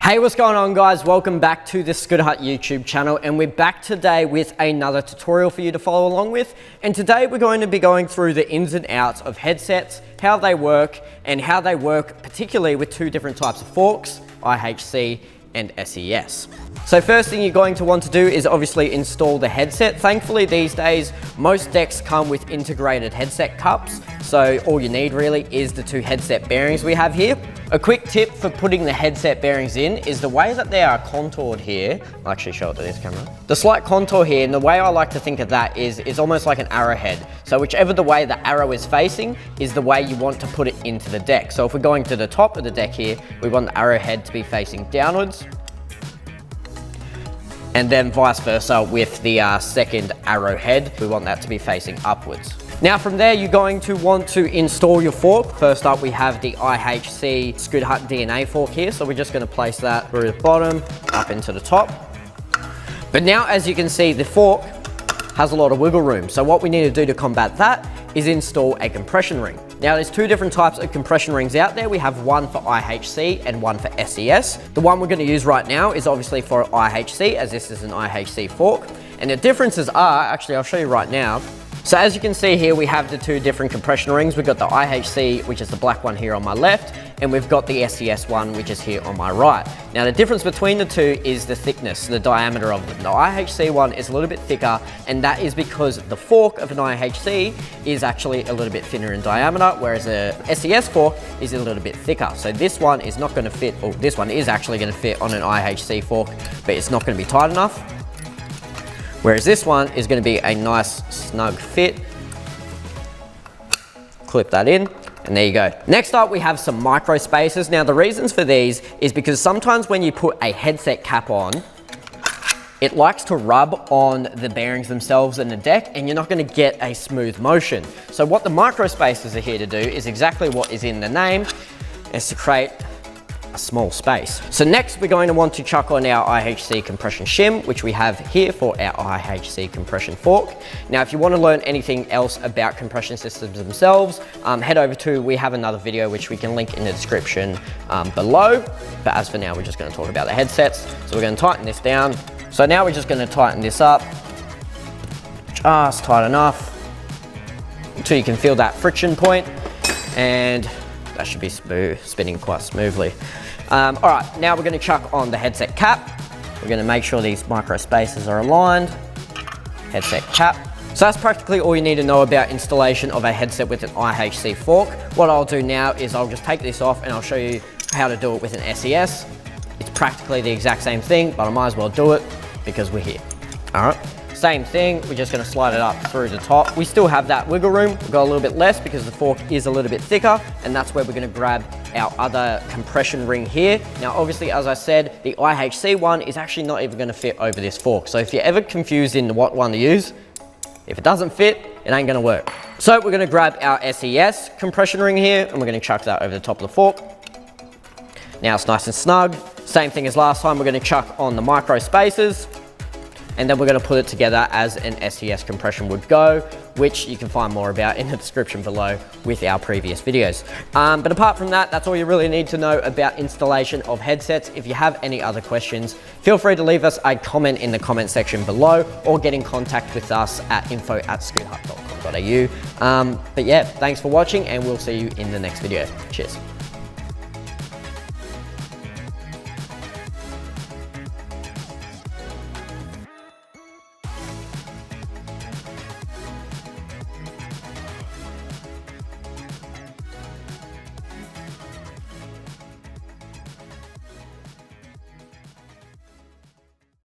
Hey, what's going on guys? Welcome back to the Ihc YouTube channel, and we're back today with another tutorial for you to follow along with. And today we're going to be going through the ins and outs of headsets, how they work, and how they work particularly with two different types of forks, IHC and SES. So first thing you're going to want to do is obviously install the headset. Thankfully these days, most decks come with integrated headset cups. So all you need really is the two headset bearings we have here. A quick tip for putting the headset bearings in is the way that they are contoured here. I'll actually show it to this camera. The slight contour here, and the way I like to think of that is it's almost like an arrowhead. So whichever the way the arrow is facing is the way you want to put it into the deck. So if we're going to the top of the deck here, we want the arrowhead to be facing downwards. And then vice versa with the second arrowhead, we want that to be facing upwards. Now from there, you're going to want to install your fork. First up, we have the IHC Ihc DNA fork here. So we're just gonna place that through the bottom, up into the top. But now, as you can see, the fork has a lot of wiggle room. So what we need to do to combat that is install a compression ring. Now there's two different types of compression rings out there. We have one for IHC and one for SES. The one we're gonna use right now is obviously for IHC, as this is an IHC fork. And the differences are, actually I'll show you right now. So as you can see here, we have the two different compression rings. We've got the IHC, which is the black one here on my left, and we've got the SES one, which is here on my right. Now the difference between the two is the thickness, the diameter of them. The IHC one is a little bit thicker, and that is because the fork of an IHC is actually a little bit thinner in diameter, whereas a SES fork is a little bit thicker. So this one is not gonna fit, or this one is actually gonna fit on an IHC fork, but it's not gonna be tight enough. Whereas this one is going to be a nice snug fit. Clip that in, and there you go. Next up, we have some micro spacers. Now the reasons for these is because sometimes when you put a headset cap on, it likes to rub on the bearings themselves in the deck, and you're not going to get a smooth motion. So what the micro spacers are here to do is exactly what is in the name, is to create a small space. So next we're going to want to chuck on our IHC Compression Shim, which we have here for our IHC compression fork. Now if you want to learn anything else about compression systems themselves, head over to, we have another video which we can link in the description below. But as for now, we're just going to talk about the headsets. So we're going to tighten this down. So now we're just going to tighten this up, just tight enough until you can feel that friction point, and that should be smooth, spinning quite smoothly. All right, now we're gonna chuck on the headset cap. We're gonna make sure these micro spacers are aligned. Headset cap. So that's practically all you need to know about installation of a headset with an IHC fork. What I'll do now is I'll just take this off and I'll show you how to do it with an SES. It's practically the exact same thing, but I might as well do it because we're here. All right. Same thing, we're just gonna slide it up through the top. We still have that wiggle room. We've got a little bit less because the fork is a little bit thicker, and that's where we're gonna grab our other compression ring here. Now, obviously, as I said, the IHC one is actually not even gonna fit over this fork. So if you're ever confused in what one to use, if it doesn't fit, it ain't gonna work. So we're gonna grab our SES compression ring here, and we're gonna chuck that over the top of the fork. Now it's nice and snug. Same thing as last time, we're gonna chuck on the micro spacers, and then we're gonna put it together as an SES compression would go, which you can find more about in the description below with our previous videos. But apart from that, that's all you really need to know about installation of headsets. If you have any other questions, feel free to leave us a comment in the comment section below, or get in contact with us at info@ihc.com.au. But yeah, thanks for watching, and we'll see you in the next video. Cheers.